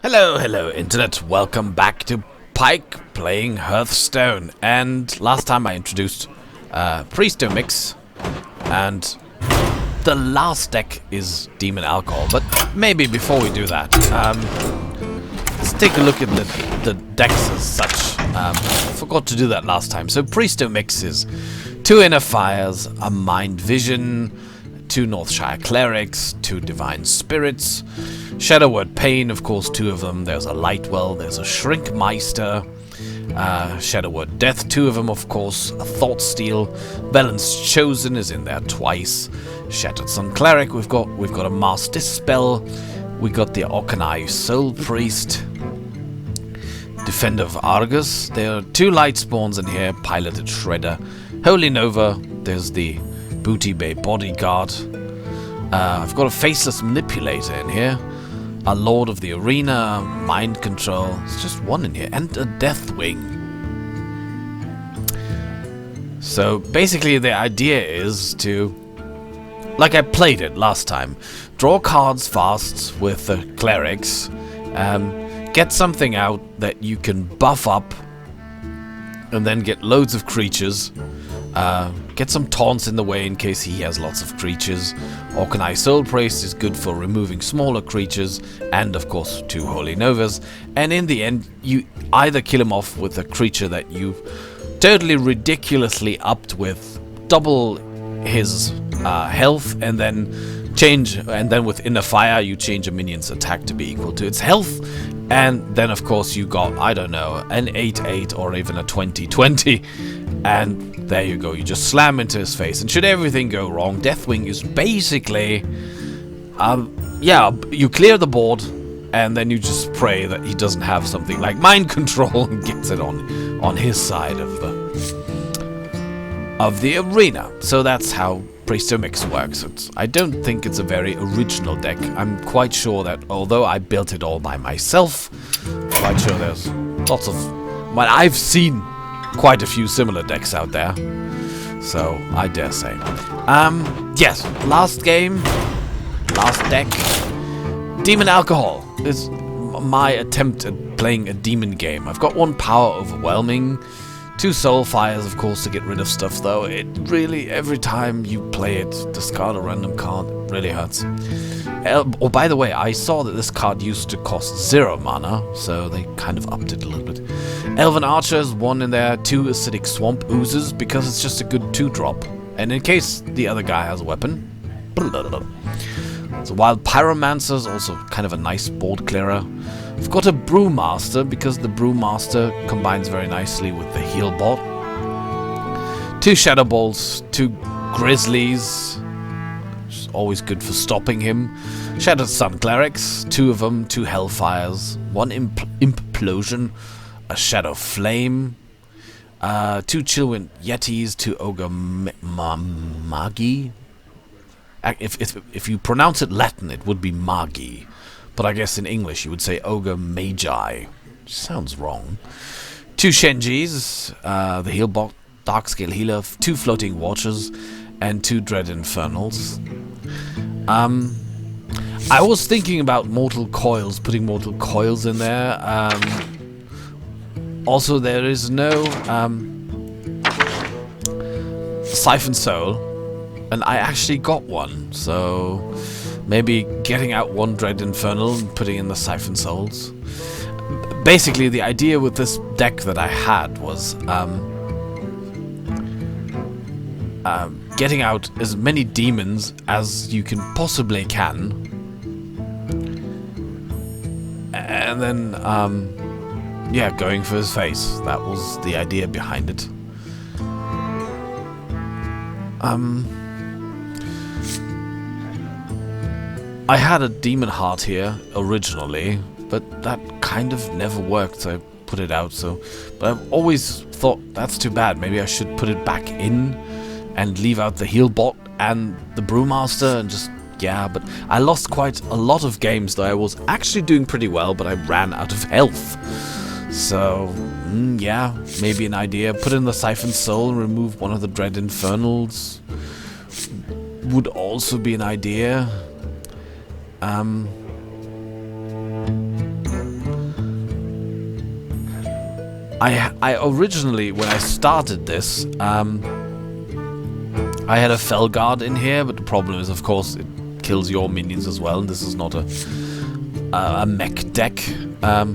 Hello internet, welcome back to Pike playing Hearthstone. And last time I introduced Priest Mix, and the last deck is Demon Alcohol. But maybe before we do that, let's take a look at the decks as such. Forgot to do that last time. So Priest Mix is 2 Inner Fires, a Mind Vision, 2 Northshire Clerics, 2 Divine Spirits, Shadow Word Pain, of course, 2 of them. There's a Lightwell, there's a Shrinkmeister, Shadow Word Death, 2 of them, of course, a Thought Steal, Balance Chosen is in there twice, Shattered Sun Cleric, we've got a Mass Dispel, we got the Orkanai Soul Priest, Defender of Argus, there are 2 Light Spawns in here, Piloted Shredder, Holy Nova, there's the Booty Bay Bodyguard, I've got a Faceless Manipulator in here, a Lord of the Arena, Mind Control, it's just 1 in here, and a Deathwing. So basically the idea is to, like I played it last time, draw cards fast with the Clerics, get something out that you can buff up, and then get loads of creatures, get some taunts in the way in case he has lots of creatures. Orkanai Soul Priest is good for removing smaller creatures, and of course 2 Holy Novas. And in the end, you either kill him off with a creature that you've totally ridiculously upped with double his health, and then with Inner Fire you change a minion's attack to be equal to its health. And then of course you got, I don't know, an 8-8 or even a 20-20. And there you go, you just slam into his face. And should everything go wrong, Deathwing is basically, you clear the board, and then you just pray that he doesn't have something like Mind Control and gets it on his side of the arena. So that's how Priest Mix works. I don't think it's a very original deck. I'm quite sure that although I built it all by myself, quite sure there's lots of, well, I've seen quite a few similar decks out there, so I dare say. Yes, last deck, Demon Alcohol is my attempt at playing a demon game. I've got 1 Power Overwhelming, 2 Soul Fires, of course, to get rid of stuff, though. It really, every time you play it, discard a random card, it really hurts. Oh, by the way, I saw that this card used to cost 0 mana, so they kind of upped it a little bit. Elven Archers, 1 in there, 2 Acidic Swamp Oozes, because it's just a good 2-drop. And in case the other guy has a weapon. So Wild Pyromancers, also kind of a nice board clearer. I've got a Brewmaster, because the Brewmaster combines very nicely with the Heal Bot. 2 Shadow Balls, 2 Grizzlies, which is always good for stopping him. Shattered Sun Clerics, 2 of them, 2 Hellfires, 1 Implosion, a Shadow Flame, 2 Chillwind Yetis, 2 Ogre Magi. If you pronounce it Latin, it would be Magi. But I guess in English you would say Ogre Magi. Sounds wrong. 2 Shenjis, the Heal Bot, Darkscale Healer, 2 Floating Watchers, and 2 Dread Infernals. I was thinking about Mortal Coils, putting Mortal Coils in there. Also, there is no Siphon Soul, and I actually got one, so maybe getting out 1 Dread Infernal and putting in the Siphon Souls. Basically, the idea with this deck that I had was getting out as many demons as you can possibly can, and then going for his face. That was the idea behind it. I had a Demon Heart here originally, but that kind of never worked, so I put it out. But I've always thought that's too bad. Maybe I should put it back in and leave out the Heal Bot and the Brewmaster and just, but I lost quite a lot of games, though I was actually doing pretty well, but I ran out of health. So, maybe an idea. Put in the Siphon Soul and remove 1 of the Dread Infernals would also be an idea. I originally, when I started this, I had a Felguard in here, but the problem is, of course, it kills your minions as well, and this is not a mech deck. I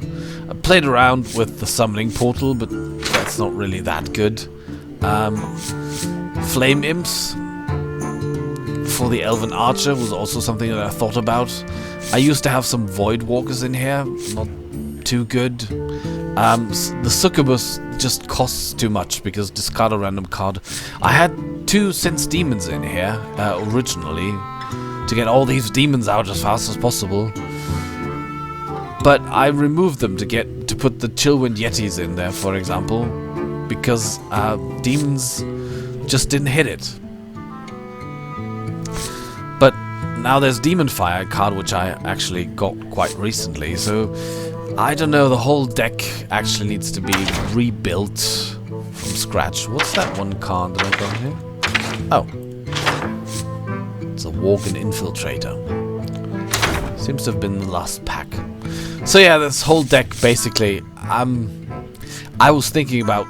played around with the summoning portal, but that's not really that good. Flame Imps for the Elven Archer was also something that I thought about. I used to have some Void Walkers in here, not too good. The Succubus just costs too much because discard a random card. I had 2 Sense Demons in here originally to get all these demons out as fast as possible. But I removed them to put the Chillwind Yetis in there, for example, because demons just didn't hit it. But now there's Demon Fire card, which I actually got quite recently, so I don't know, the whole deck actually needs to be rebuilt from scratch. What's that one card that I got here? Oh. It's a Worgen Infiltrator. Seems to have been the last pack. So yeah, this whole deck basically, I was thinking about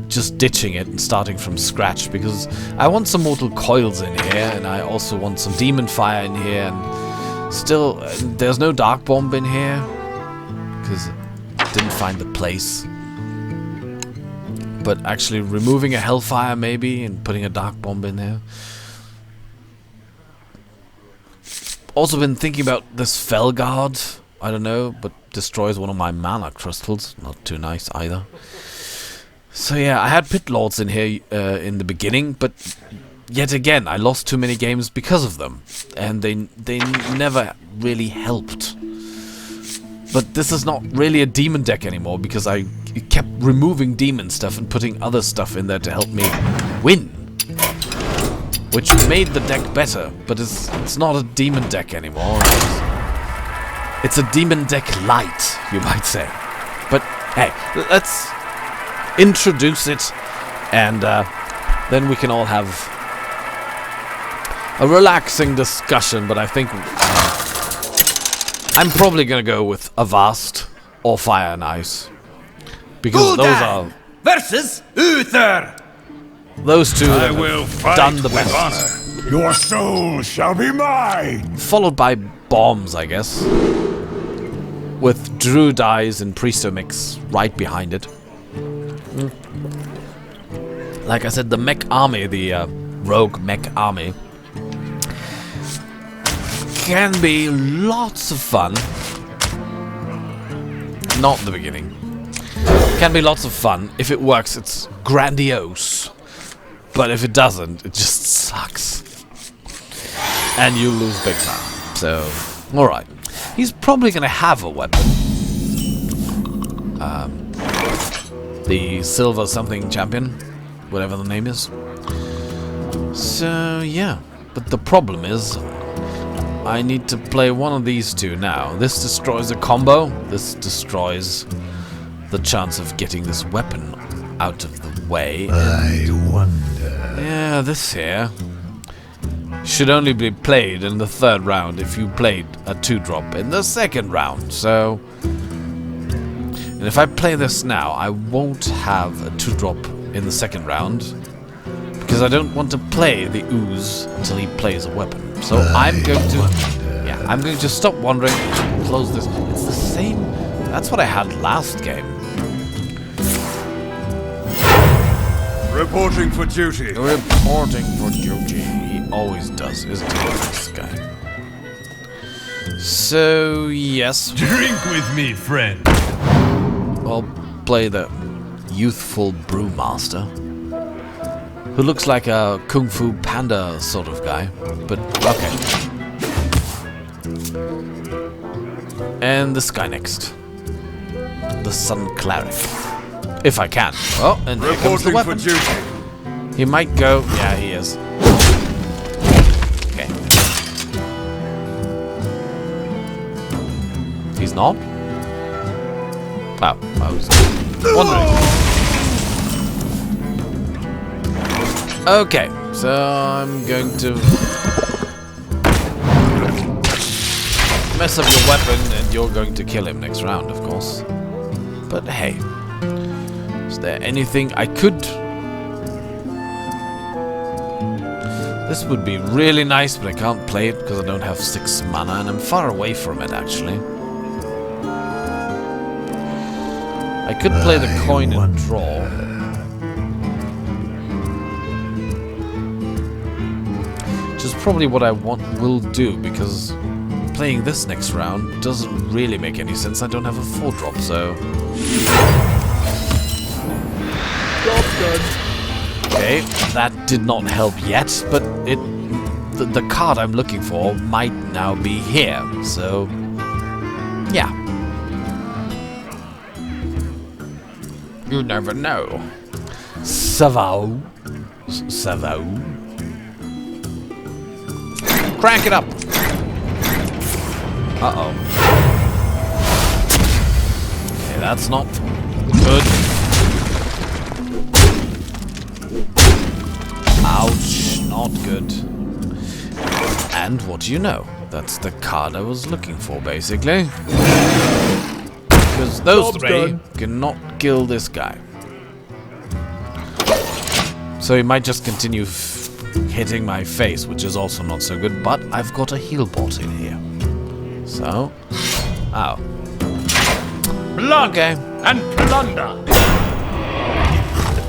just ditching it and starting from scratch because I want some Mortal Coils in here and I also want some Demon Fire in here, and still there's no Dark Bomb in here because I didn't find the place. But actually removing a Hellfire maybe and putting a Dark Bomb in there. Also been thinking about this Felguard. I don't know, but destroys one of my mana crystals. Not too nice either. So yeah, I had Pit Lords in here in the beginning, but yet again, I lost too many games because of them. And they never really helped. But this is not really a demon deck anymore because I kept removing demon stuff and putting other stuff in there to help me win. Which made the deck better, but it's not a demon deck anymore. It's a demon deck light, you might say. But hey, let's introduce it, and then we can all have a relaxing discussion. But I think I'm probably gonna go with Avast or Fire and Ice, because those are versus Uther. Those two I that will have fight done the with best. honor. Your soul shall be mine! Followed by Bombs, I guess. With Druid Eyes and Priestomix right behind it. Like I said, the mech army, the rogue mech army, can be lots of fun. Not in the beginning. Can be lots of fun. If it works, it's grandiose. But if it doesn't, it just sucks. And you lose big time. So, alright. He's probably going to have a weapon. The Silver something champion. Whatever the name is. So, yeah. But the problem is, I need to play one of these two now. This destroys a combo. This destroys the chance of getting this weapon out of the way. I wonder. Yeah, this here should only be played in the 3rd round if you played a 2-drop in the 2nd round. So, and if I play this now, I won't have a 2-drop in the 2nd round because I don't want to play the Ooze until he plays a weapon. So I'm going to stop wandering, close this. It's the same. That's what I had last game. Reporting for duty. Reporting for duty. He always does, isn't he, this guy? So, yes. Drink with me, friend. I'll play the youthful brewmaster, who looks like a Kung Fu Panda sort of guy, but okay. And this guy next. The Sun Cleric. If I can. Oh, and here comes the weapon. For duty. He might go. Yeah, he is. Okay. He's not? Oh, I was wondering. Okay, so I'm going to mess up your weapon, and you're going to kill him next round, of course. But hey. Is there anything I could... This would be really nice, but I can't play it because I don't have 6 mana, and I'm far away from it, actually. I could play the coin and draw. Which is probably what I will do, because playing this next round doesn't really make any sense. I don't have a 4-drop, so... Okay, that did not help yet, but the card I'm looking for might now be here, so... Yeah. You never know. Savo. Savo. Crank it up! Uh-oh. Okay, that's not good. Ouch, not good. And what do you know? That's the card I was looking for, basically. Because those three cannot kill this guy. So he might just continue hitting my face, which is also not so good, but I've got a heal bot in here. So... Ow. Blood Okay. and plunder.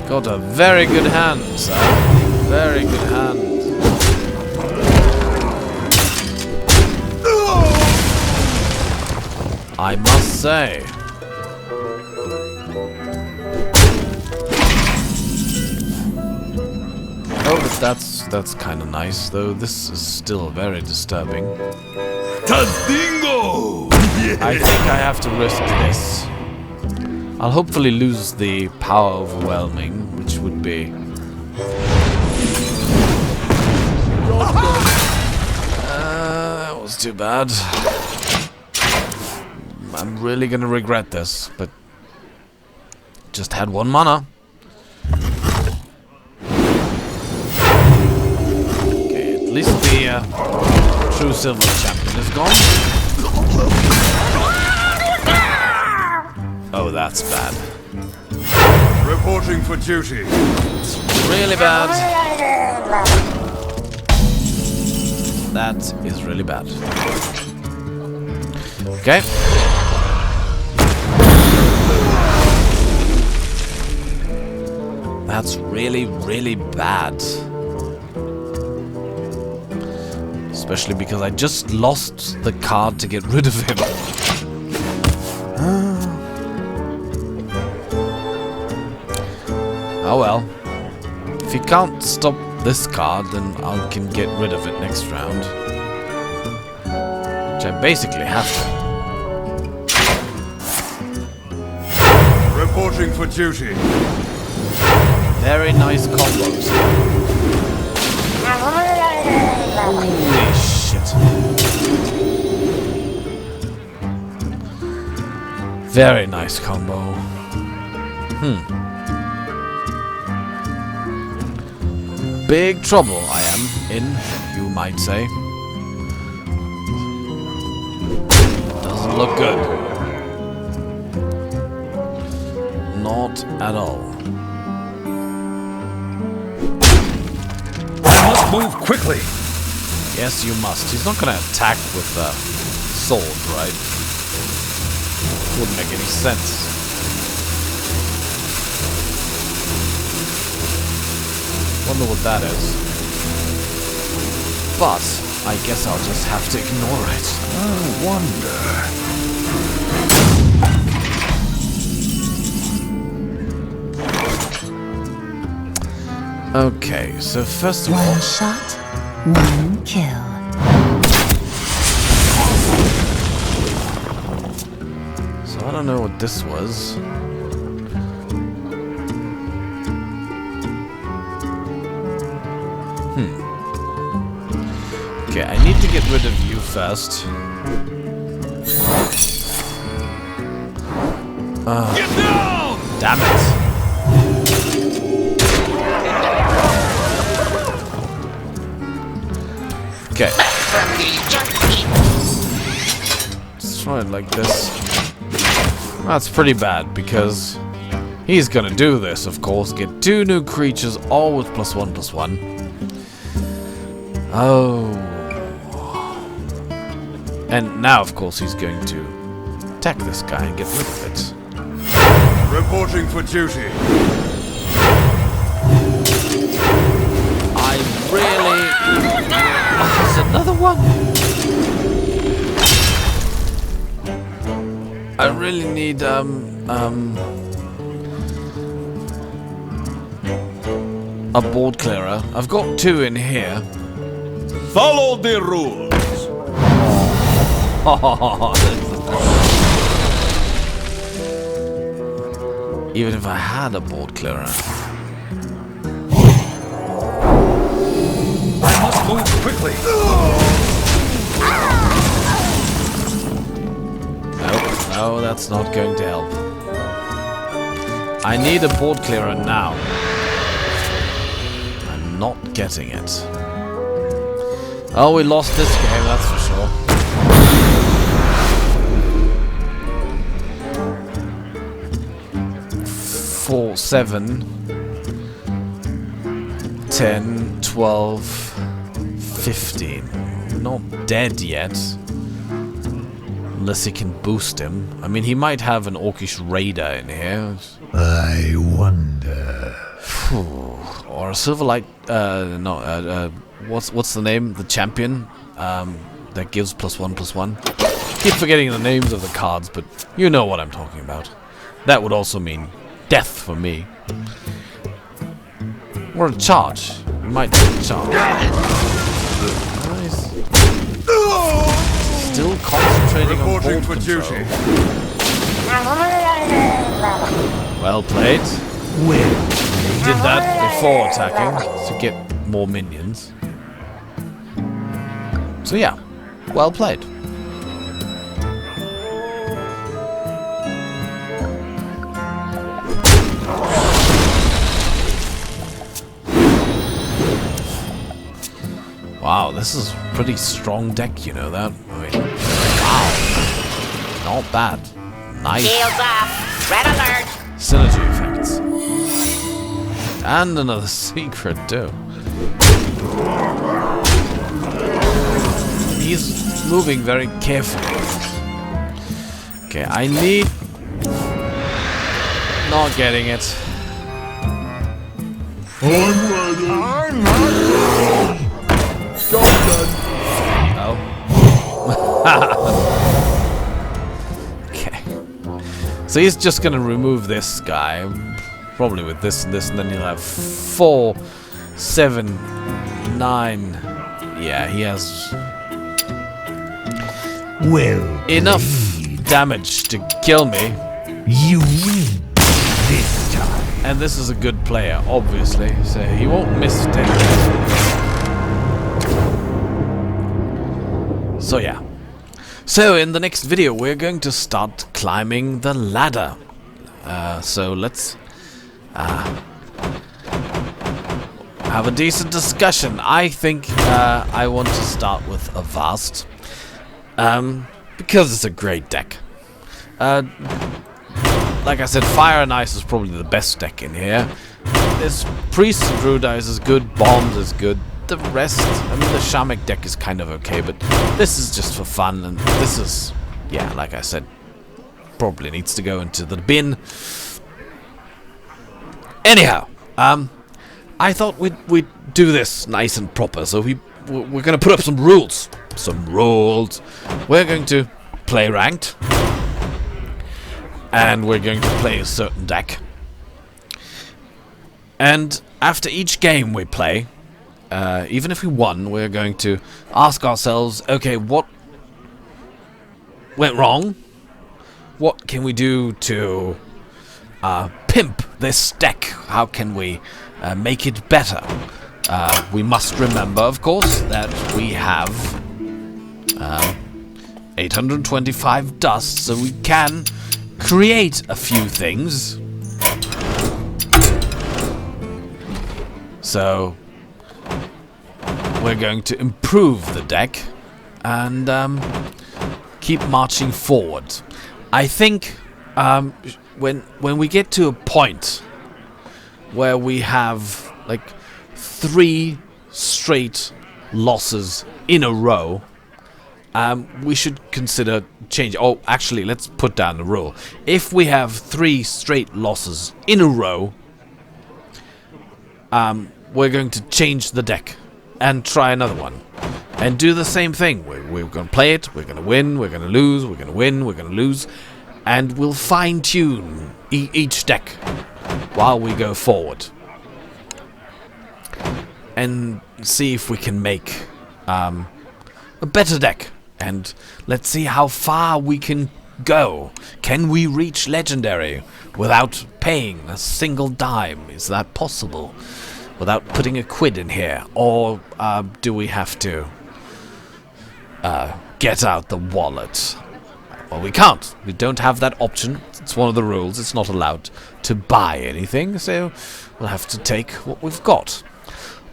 Got a very good hand, sir. Very good hand. I must say. Oh, but that's kind of nice, though this is still very disturbing. Tadingo! I think I have to risk this. I'll hopefully lose the power overwhelming, which would be... that was too bad. I'm really gonna regret this, but... Just had 1 mana. Okay, at least the true silver champion is gone. Oh, that's bad. Reporting for duty. It's really bad. That is really bad. Okay. That's really, really bad. Especially because I just lost the card to get rid of him. Oh well. If he can't stop this card, then I can get rid of it next round. Which I basically have to. Reporting for duty. Very nice combos. Holy shit. Very nice combo. Big trouble I am in, you might say. Doesn't look good. Not at all. I must move quickly. Yes, you must. He's not gonna attack with a sword, right? Wouldn't make any sense. Wonder what that is. But I guess I'll just have to ignore it. I wonder. Okay, so first of all... One shot, one kill. So I don't know what this was. Okay, I need to get rid of you first. Get down! Damn it. Okay. Let's try it like this. That's pretty bad because He's gonna do this, of course. Get 2 new creatures, all with +1/+1. Oh. And now, of course, he's going to attack this guy and get rid of it. Reporting for duty. I really... Oh, there's another one! I really need, a board clearer. I've got 2 in here. Follow the rules. Even if I had a board clearer. I must move quickly. No, that's not going to help. I need a board clearer now. I'm not getting it. Oh, we lost this game, that's for sure. Four, 7, 10, 12, 15. Not dead yet. Unless he can boost him. I mean, he might have an Orcish Raider in here. I wonder. Or a Silverlight. What's the name? The champion that gives +1/+1. Keep forgetting the names of the cards, but you know what I'm talking about. That would also mean death for me. Or a charge. We might get a charge. Nice. Still concentrating on Reporting board for control. duty. Well played. Did that before attacking to get more minions. So yeah, well played. Wow, this is a pretty strong deck, you know that? I mean, wow. Not bad. Nice. Shields up. Red alert. Synergy effects. And another secret too. He's moving very carefully. Okay, I need... Not getting it. Oh. Okay. So he's just gonna remove this guy. Probably with this and this, and then he'll have 4, 7, 9. Yeah, he has enough damage to kill me. You win this time. And this is a good player, obviously, so he won't miss damage. So yeah. So in the next video we're going to start climbing the ladder. So let's have a decent discussion. I think I want to start with a Vast. Because it's a great deck. Like I said, Fire and Ice is probably the best deck in here. This Priest and Druidize is good, Bombs is good. The rest, I mean, the Shamik deck is kind of okay, but this is just for fun, and this is, yeah, like I said, probably needs to go into the bin. Anyhow, I thought we'd do this nice and proper, so we're gonna put up some rules. We're going to play ranked, and we're going to play a certain deck. And after each game we play, even if we won, we're going to ask ourselves, okay, what went wrong? What can we do to pimp this deck? How can we make it better? We must remember, of course, that we have 825 dust, so we can create a few things. So we're going to improve the deck and keep marching forward. I think when we get to a point where we have like 3 straight losses in a row, we should consider change. Oh, actually, let's put down the rule. If we have 3 straight losses in a row, we're going to change the deck and try another one. And do the same thing. We're going to play it, we're going to win, we're going to lose, we're going to win, we're going to lose. And we'll fine-tune each deck while we go forward. And see if we can make a better deck. And let's see how far we can go. Can we reach Legendary without paying a single dime? Is that possible? Without putting a quid in here? Or do we have to get out the wallet? Well, we can't. We don't have that option. It's one of the rules. It's not allowed to buy anything, so we'll have to take what we've got.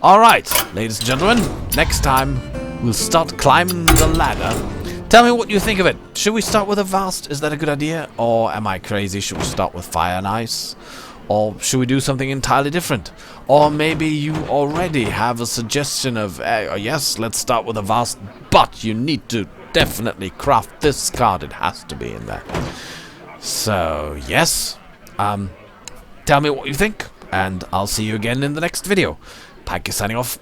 Alright, ladies and gentlemen, next time we'll start climbing the ladder. Tell me what you think of it. Should we start with a Vast? Is that a good idea? Or am I crazy? Should we start with Fire and Ice? Or should we do something entirely different? Or maybe you already have a suggestion of, yes, let's start with a Vast, but you need to definitely craft this card. It has to be in there. So, yes. Tell me what you think, and I'll see you again in the next video. Pike is signing off.